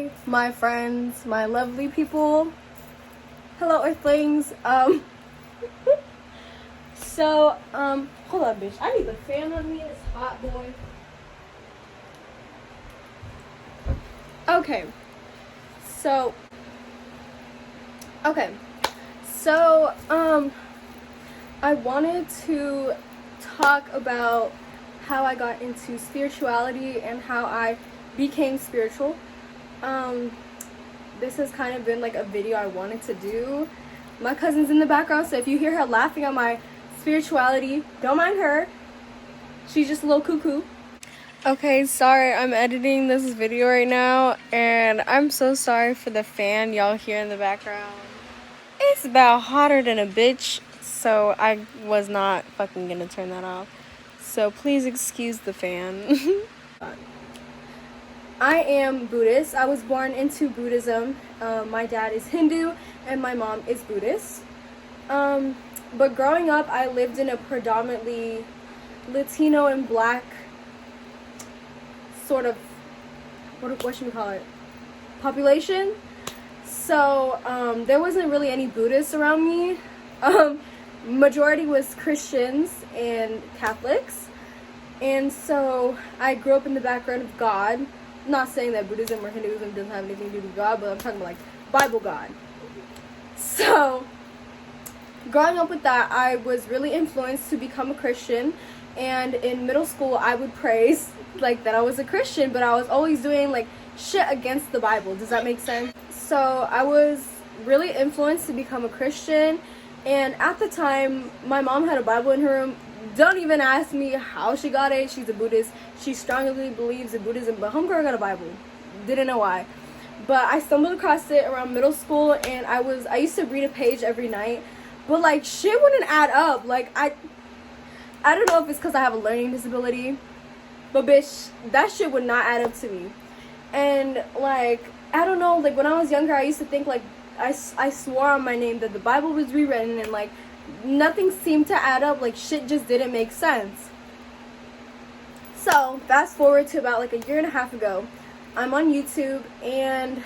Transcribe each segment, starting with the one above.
Hi, my friends, my lovely people. Hello, Earthlings. Hold on, bitch. I need the fan on me. It's hot, boy. Okay. So, okay. So, I wanted to talk about how I got into spirituality and how I became spiritual. This has kind of been like a video I wanted to do. My cousin's in the background, so if you hear her laughing at my spirituality, don't mind her. She's just a little cuckoo. Okay, sorry, I'm editing this video right now, and I'm so sorry for the fan y'all hear in the background. It's about hotter than a bitch, so I was not fucking gonna turn that off. So please excuse the fan. I am Buddhist. I was born into Buddhism. My dad is Hindu and my mom is Buddhist. But growing up, I lived in a predominantly Latino and Black sort of, what should we call it, population. So there wasn't really any Buddhists around me. Majority was Christians and Catholics. And so I grew up in the background of God. Not saying that Buddhism or Hinduism doesn't have anything to do with God, but I'm talking about like Bible God. So growing up with that, I was really influenced to become a Christian. And in middle school, I would praise like that I was a Christian, but I was always doing like shit against the Bible. Does that make sense? So I was really influenced to become a Christian. And at the time, my mom had a Bible in her room. Don't even ask me how she got it. She's a Buddhist. She strongly believes in Buddhism, but homegirl got a Bible. Didn't know why. But I stumbled across it around middle school, and I used to read a page every night. But like shit wouldn't add up. Like I don't know if it's because I have a learning disability, but bitch, that shit would not add up to me. And like I don't know, like when I was younger, I used to think like I swore on my name that the Bible was rewritten, and like nothing seemed to add up. Like shit just didn't make sense. So fast forward to about like a year and a half ago, I'm on YouTube, and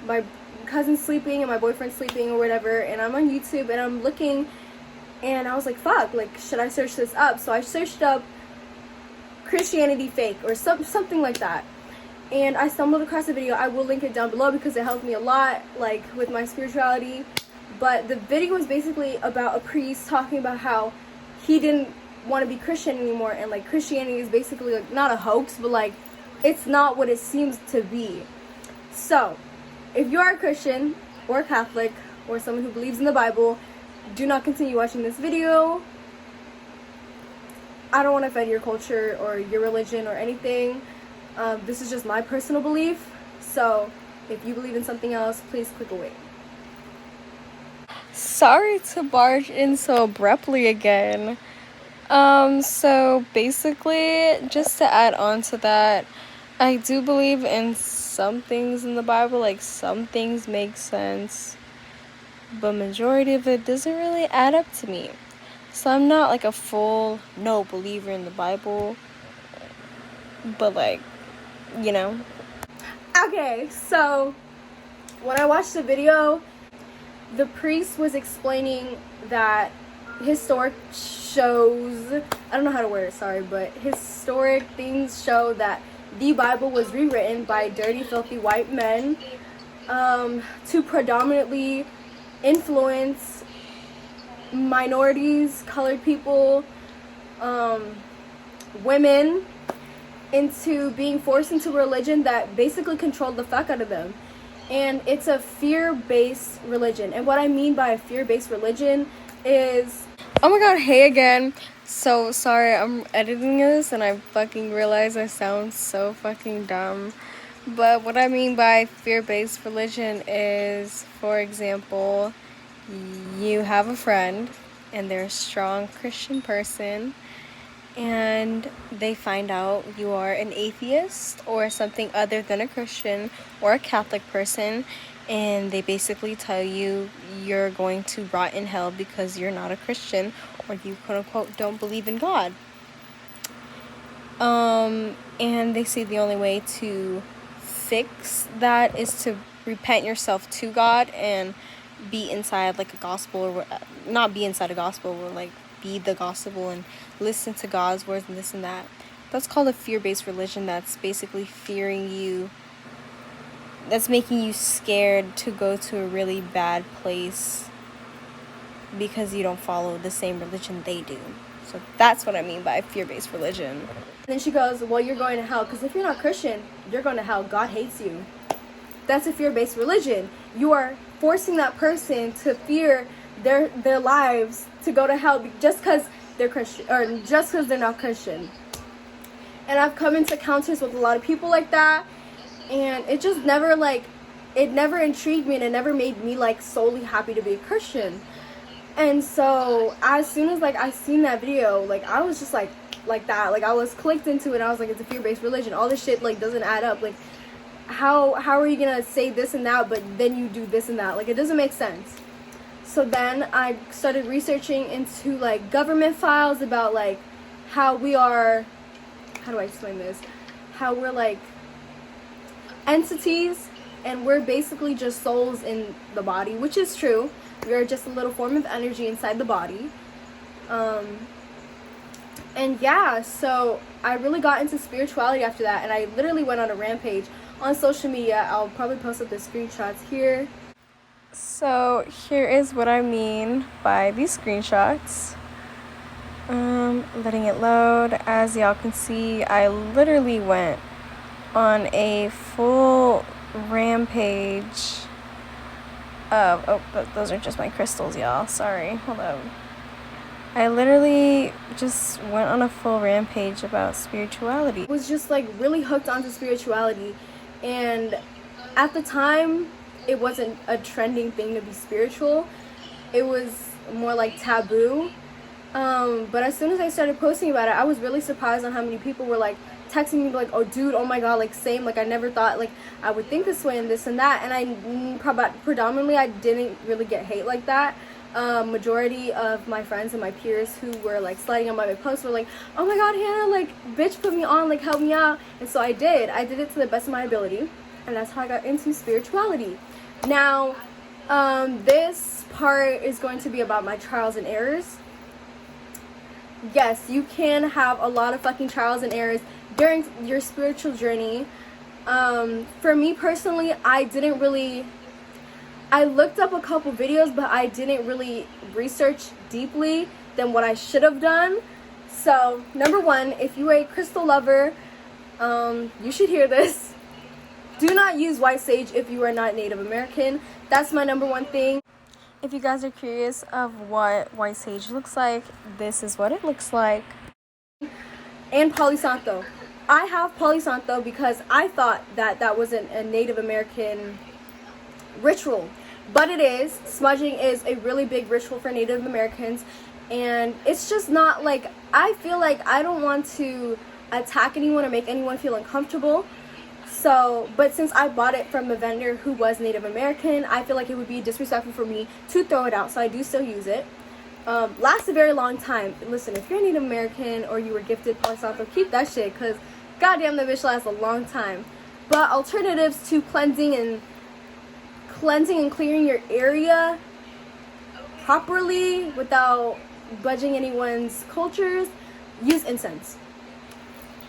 my cousin's sleeping and my boyfriend's sleeping or whatever, and I'm on YouTube and I'm looking, and I was like, fuck, like should I search this up? So I searched up Christianity fake or something like that, and I stumbled across a video. I will link it down below because it helped me a lot, like with my spirituality. But the video was basically about a priest talking about how he didn't want to be Christian anymore, and like Christianity is basically like not a hoax, but like it's not what it seems to be. So if you are a Christian or a Catholic or someone who believes in the Bible, do not continue watching this video. I don't want to offend your culture or your religion or anything. This is just my personal belief. So if you believe in something else, please click away. Sorry to barge in so abruptly again. So basically, just to add on to that, I do believe in some things in the Bible, like some things make sense, but majority of it doesn't really add up to me. So I'm not like a full no believer in the Bible, but like, you know. Okay, so when I watched the video, the priest was explaining that historic shows, I don't know how to word it, sorry, but historic things show that the Bible was rewritten by dirty, filthy white men to predominantly influence minorities, colored people, women, into being forced into religion that basically controlled the fuck out of them. And it's a fear-based religion. And what I mean by a fear-based religion is... Oh my god, hey again. So sorry, I'm editing this and I fucking realize I sound so fucking dumb. But what I mean by fear-based religion is, for example, you have a friend and they're a strong Christian person, and they find out you are an atheist or something other than a Christian or a Catholic person, and they basically tell you you're going to rot in hell because you're not a Christian, or you quote-unquote don't believe in God. And they say the only way to fix that is to repent yourself to God and be inside like a gospel, or not be inside a gospel, or like be the gospel and listen to God's words and this and that. That's called a fear-based religion. That's basically fearing you, that's making you scared to go to a really bad place because you don't follow the same religion they do. So that's what I mean by fear-based religion. And then she goes, well, you're going to hell because if you're not Christian, you're going to hell. God hates you. That's a fear-based religion. You are forcing that person to fear their lives to go to hell just because they're Christian, or just because they're not Christian. And I've come into encounters with a lot of people like that, and it just never it never intrigued me, and it never made me like solely happy to be a Christian. And so as soon as I seen that video, I was just like that, I was clicked into it. I was like, it's a fear-based religion. All this shit doesn't add up. How are you gonna say this and that, but then you do this and that? It doesn't make sense. So then I started researching into government files about how we are, how do I explain this? How we're entities, and we're basically just souls in the body, which is true. We are just a little form of energy inside the body. And yeah, so I really got into spirituality after that, and I literally went on a rampage on social media. I'll probably post up the screenshots here. So here is what I mean by these screenshots. Letting it load. As y'all can see, I literally went on a full rampage of, those are just my crystals, y'all. Sorry, hold on. I literally just went on a full rampage about spirituality. I was just really hooked onto spirituality, and at the time it wasn't a trending thing to be spiritual. It was more taboo. But as soon as I started posting about it, I was really surprised on how many people were texting me oh dude, oh my god, same, I never thought I would think this way and this and that. And I predominantly I didn't really get hate like that. Majority of my friends and my peers who were sliding on my posts were oh my god, Hannah, bitch, put me on, help me out. And so I did it to the best of my ability, and that's how I got into spirituality. Now this part is going to be about my trials and errors. Yes, you can have a lot of fucking trials and errors during your spiritual journey. For me personally, I looked up a couple videos, but I didn't really research deeply than what I should have done. So, number one, if you are a crystal lover, you should hear this. Do not use white sage if you are not Native American. That's my number one thing. If you guys are curious of what white sage looks like, this is what it looks like. And Palo Santo. I have Palo Santo because I thought that wasn't a Native American ritual, but it is. Smudging is a really big ritual for Native Americans, and it's just not I feel I don't want to attack anyone or make anyone feel uncomfortable. So, but since I bought it from a vendor who was Native American, I feel it would be disrespectful for me to throw it out, so I do still use it. Lasts a very long time. Listen, if you're Native American or you were gifted Palo Santo, keep that shit, because goddamn, that bitch lasts a long time. But alternatives to cleansing and clearing your area properly without budging anyone's cultures, use incense.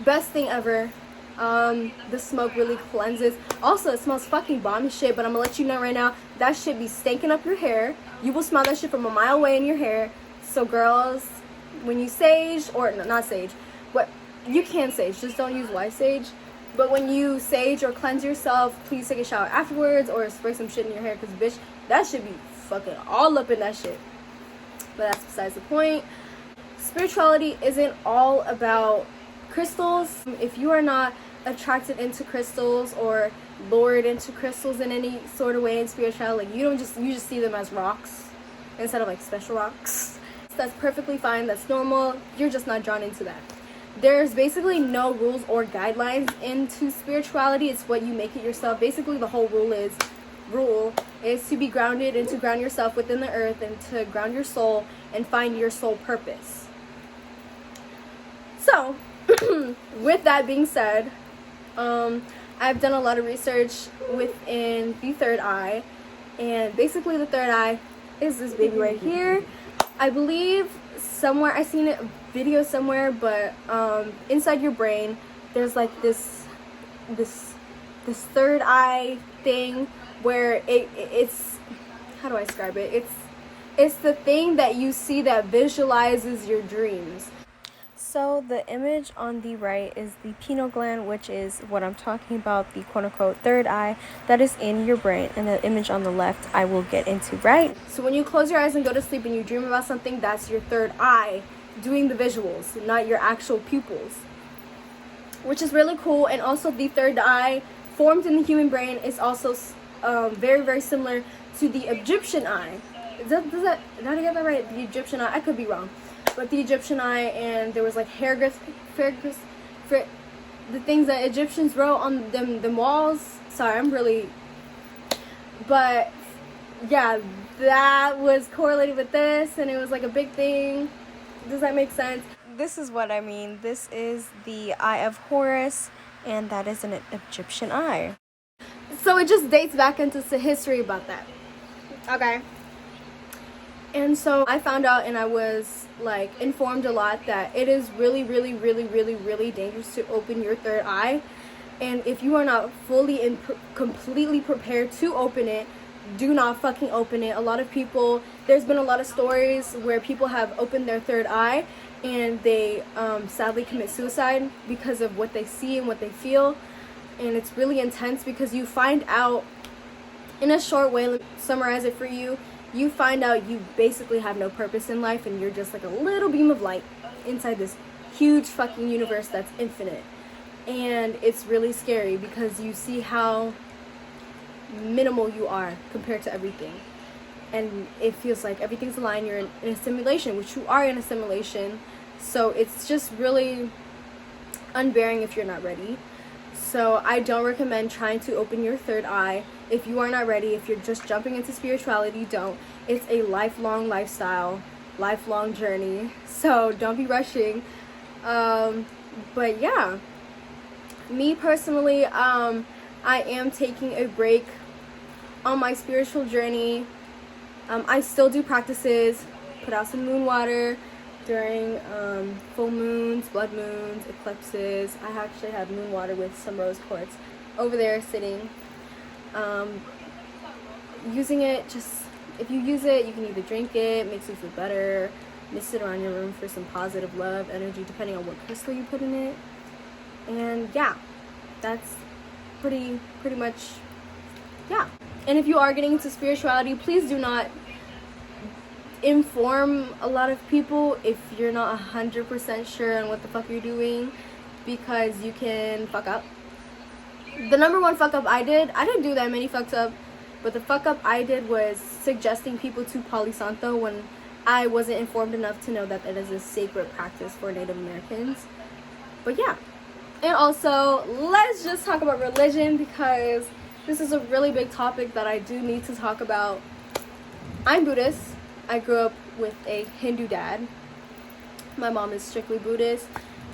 Best thing ever. The smoke really cleanses. Also, it smells fucking bomb as shit, but I'm gonna let you know right now, that shit be stinking up your hair. You will smell that shit from a mile away in your hair. So girls, when you sage, or no, not sage, what you can sage, just don't use white sage. But when you sage or cleanse yourself, please take a shower afterwards or spray some shit in your hair, because bitch, that should be fucking all up in that shit. But that's besides the point. Spirituality isn't all about crystals. If you are not attracted into crystals or lured into crystals in any sort of way in spirituality, you just see them as rocks instead of special rocks. That's perfectly fine. That's normal. You're just not drawn into that. There's basically no rules or guidelines into spirituality. It's what you make it yourself. Basically, the whole rule is to be grounded and to ground yourself within the earth and to ground your soul and find your soul purpose. So with that being said, I I've done a lot of research within the third eye, and basically the third eye is this baby right here. I believe somewhere, I seen a video somewhere, but inside your brain there's like this third eye thing where it's, how do I describe it? It's the thing that you see that visualizes your dreams. So the image on the right is the pineal gland, which is what I'm talking about, the quote-unquote third eye that is in your brain. And the image on the left I will get into right. So when you close your eyes and go to sleep and you dream about something, that's your third eye doing the visuals, not your actual pupils, which is really cool. And also the third eye formed in the human brain is also very, very similar to the Egyptian eye. Did I get that right? The Egyptian eye? I could be wrong. But the Egyptian eye, and there was like hieroglyphs, the things that Egyptians wrote on the walls. Sorry, but yeah, that was correlated with this, and it was like a big thing. Does that make sense? This is what I mean. This is the Eye of Horus, and that is an Egyptian eye. So it just dates back into history about that. Okay. And so I found out, and I was like informed a lot, that it is really, really, really, really, really dangerous to open your third eye. And if you are not fully and completely prepared to open it, do not fucking open it. A lot of people, there's been a lot of stories where people have opened their third eye and they sadly commit suicide because of what they see and what they feel. And it's really intense because you find out, in a short way, let me summarize it for you. You find out you basically have no purpose in life, and you're just like a little beam of light inside this huge fucking universe that's infinite. And it's really scary because you see how minimal you are compared to everything. And it feels like everything's aligned. You're in a simulation, which you are in a simulation. So it's just really unbearing if you're not ready. So I don't recommend trying to open your third eye if you are not ready. If you're just jumping into spirituality, don't. It's a lifelong lifestyle, lifelong journey. So don't be rushing. But yeah, me personally, I am taking a break on my spiritual journey. I still do practices, put out some moon water during full moons, blood moons, eclipses. I actually have moon water with some rose quartz over there sitting. Using it, just if you use it, you can either drink it, makes you feel better, mist it around your room for some positive love energy, depending on what crystal you put in it. And yeah, that's pretty much, yeah. And if you are getting into spirituality, please do not inform a lot of people if you're not 100% sure on what the fuck you're doing, because you can fuck up. The number one fuck up I didn't do that many fucks up, but the fuck up I did was suggesting people to Palo Santo when I wasn't informed enough to know that it is a sacred practice for Native Americans. But yeah. And also, let's just talk about religion, because this is a really big topic that I do need to talk about. I'm Buddhist. I grew up with a Hindu dad. My mom is strictly Buddhist.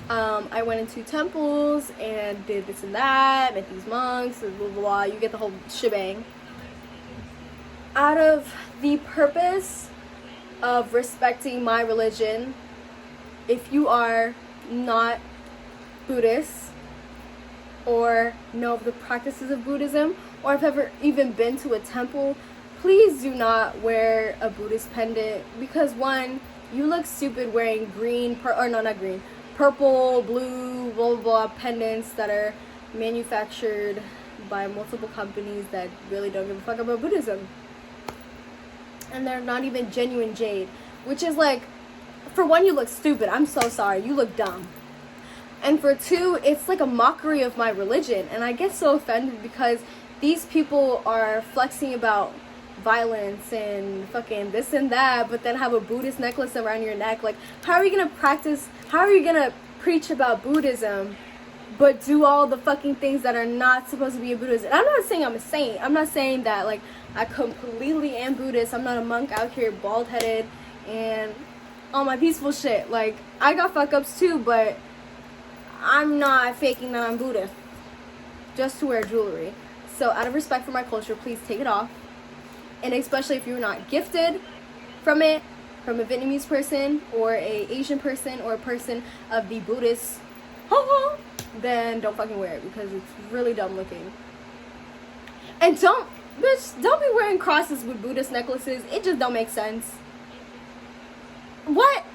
I went into temples and did this and that, met these monks, and blah, blah, blah. You get the whole shebang. Out of the purpose of respecting my religion, if you are not Buddhist or know of the practices of Buddhism, or have ever even been to a temple, please do not wear a Buddhist pendant, because one, you look stupid wearing purple, blue, blah, blah, blah pendants that are manufactured by multiple companies that really don't give a fuck about Buddhism. And they're not even genuine jade, which is like, for one, you look stupid. I'm so sorry. You look dumb. And for two, it's like a mockery of my religion. And I get so offended because these people are flexing about violence and fucking this and that, but then have a Buddhist necklace around your neck. Like, how are you gonna preach about Buddhism but do all the fucking things that are not supposed to be in Buddhism? And I'm not saying I'm a saint. I'm not saying that like I completely am Buddhist. I'm not a monk out here bald headed and all my peaceful shit. Like, I got fuck ups too, but I'm not faking that I'm Buddhist. just to wear jewelry. So out of respect for my culture, please take it off. And especially if you're not gifted from it, from a Vietnamese person or a Asian person or a person of the Buddhist, then don't fucking wear it because it's really dumb looking. And don't be wearing crosses with Buddhist necklaces. It just don't make sense. What?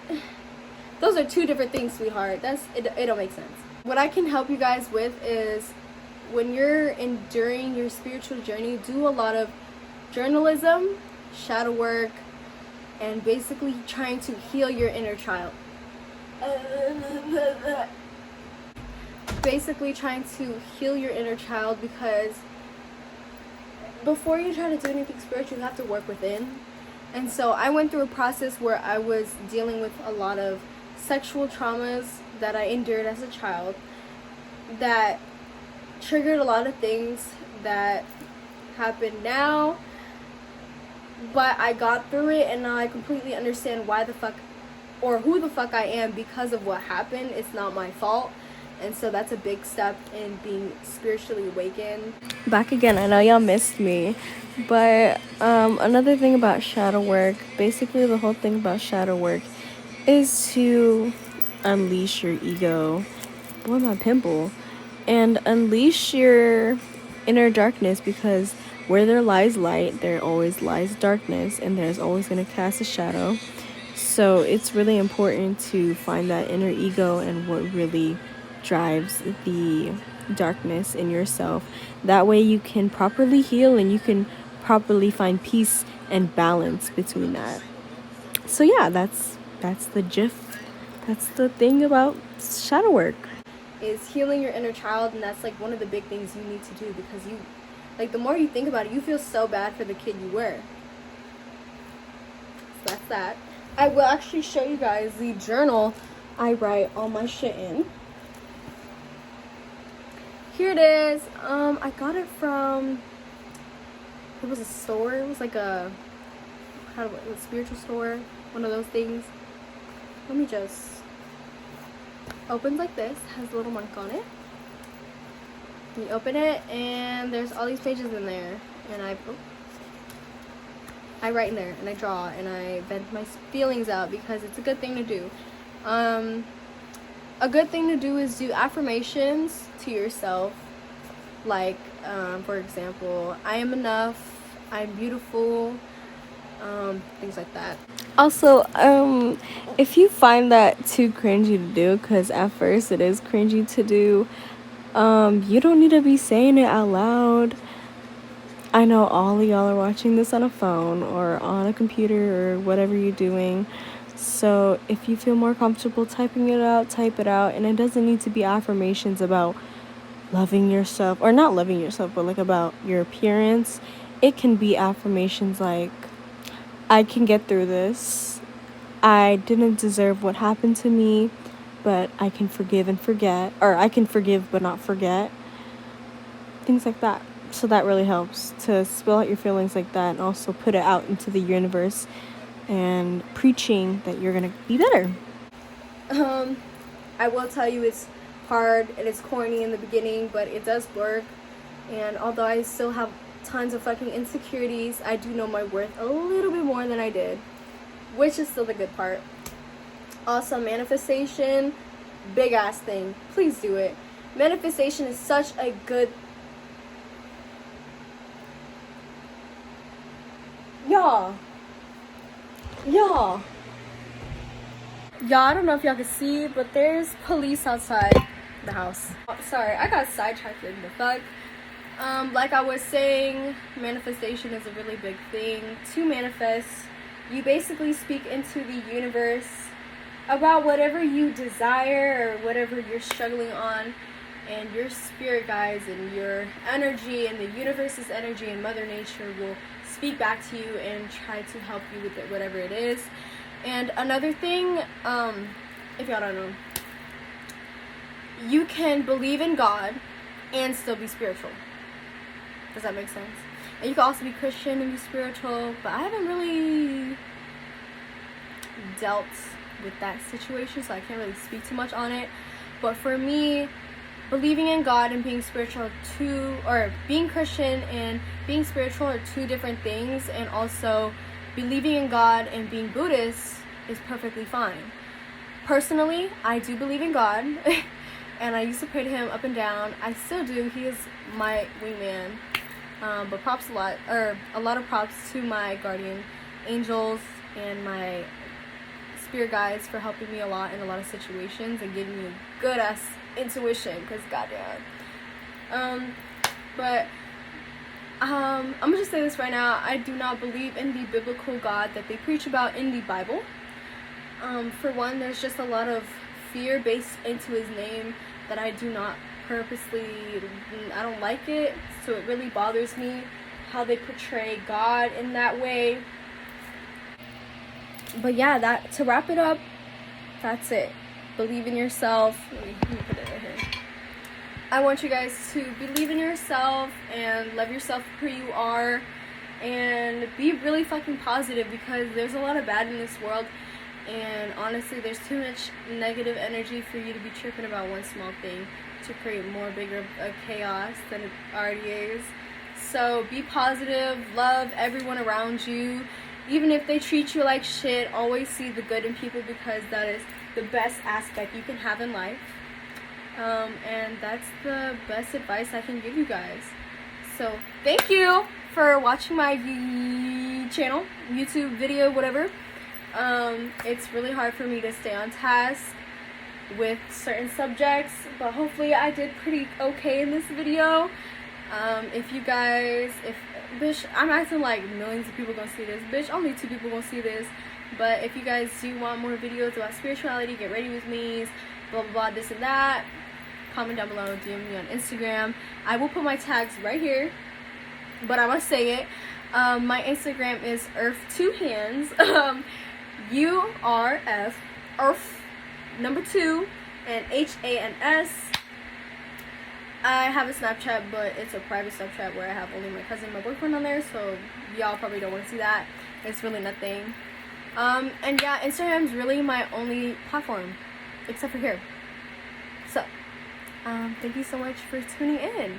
Those are two different things, sweetheart. It don't make sense. What I can help you guys with is when you're enduring your spiritual journey, do a lot of journalism, shadow work, and basically trying to heal your inner child. Basically trying to heal your inner child, because before you try to do anything spiritual, you have to work within. And so I went through a process where I was dealing with a lot of sexual traumas that I endured as a child that triggered a lot of things that happen now. But I got through it, and now I completely understand why the fuck or who the fuck I am because of what happened. It's not my fault. And so that's a big step in being spiritually awakened. Back again, I know y'all missed me, but another thing about shadow work, basically the whole thing about shadow work is to unleash your ego, boy, my pimple, and unleash your inner darkness, because where there lies light, there always lies darkness, and there's always going to cast a shadow. So it's really important to find that inner ego and what really drives the darkness in yourself. That way you can properly heal and you can properly find peace and balance between that. So yeah, that's the gist. That's the thing about shadow work, is healing your inner child. And that's like one of the big things you need to do, because you, like, the more you think about it, you feel so bad for the kid you were. So that's that. I will actually show you guys the journal I write all my shit in. Here it is. I got it from, it was a store. It was like a spiritual store, one of those things. Let me just, opens like this, has a little mark on it. You open it, and there's all these pages in there, and I write in there, and I draw, and I vent my feelings out, because it's a good thing to do. A good thing to do is do affirmations to yourself, like, for example, I am enough, I'm beautiful, things like that. Also, if you find that too cringy to do, because at first it is cringy to do, you don't need to be saying it out loud. I know all of y'all are watching this on a phone or on a computer or whatever you're doing. So if you feel more comfortable typing it out, type it out. And it doesn't need to be affirmations about loving yourself, or not loving yourself, but like about your appearance. It can be affirmations like, I can get through this. I didn't deserve what happened to me, but I can forgive and forget. Or I can forgive but not forget. Things like that. So that really helps to spill out your feelings like that, and also put it out into the universe and preaching that you're gonna be better. I will tell you, it's hard and it's corny in the beginning, but it does work. And although I still have tons of fucking insecurities, I do know my worth a little bit more than I did, which is still the good part. Also, manifestation, big ass thing. Please do it. Manifestation is such a good. Y'all, I don't know if y'all can see, but there's police outside the house. Oh, sorry, I got sidetracked in the fuck. Like I was saying, manifestation is a really big thing. To manifest, you basically speak into the universe about whatever you desire or whatever you're struggling on, and your spirit guides and your energy and the universe's energy and Mother Nature will speak back to you and try to help you with it, whatever it is. And another thing, if y'all don't know, you can believe in God and still be spiritual. Does that make sense? And you can also be Christian and be spiritual, but I haven't really dealt with that situation, so I can't really speak too much on it. But for me, believing in God and being spiritual are or being Christian and being spiritual are two different things, and also believing in God and being Buddhist is perfectly fine. Personally, I do believe in God, and I used to pray to him up and down. I still do. He is my wingman. But a lot of props to my guardian angels and my spirit guides for helping me a lot in a lot of situations and giving me good ass intuition, because goddamn. But I'm gonna just say this right now. I do not believe in the biblical God that they preach about in the Bible. For one, there's just a lot of fear based into his name that I do not I don't like it, so it really bothers me how they portray God in that way. But yeah, to wrap it up, that's it. Believe in yourself. Let me put it right here. I want you guys to believe in yourself and love yourself for who you are, and be really fucking positive, because there's a lot of bad in this world, and honestly there's too much negative energy for you to be tripping about one small thing to create bigger chaos than it already is. So be positive, love everyone around you, even if they treat you like shit. Always see the good in people, because that is the best aspect you can have in life. And that's the best advice I can give you guys. So thank you for watching my channel, YouTube video, whatever. It's really hard for me to stay on task with certain subjects, but hopefully I did pretty okay in this video. Bitch, I'm acting like millions of people gonna see this. Bitch, only 2 people gonna see this. But if you guys do want more videos about spirituality, get ready with me, blah blah blah, this and that, comment down below, DM me on Instagram. I will put my tags right here, but I must say it. My Instagram is Earth2Hands. URF Earth number 2 and HANS. I have a Snapchat, but it's a private Snapchat where I have only my cousin and my boyfriend on there, so y'all probably don't want to see that. It's really nothing. And yeah, Instagram's really my only platform, except for here. So, thank you so much for tuning in.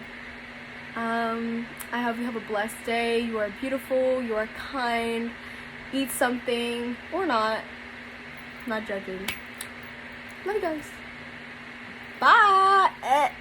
I hope you have a blessed day. You are beautiful, you are kind. Eat something, or not. Not judging. Love you guys. Bye.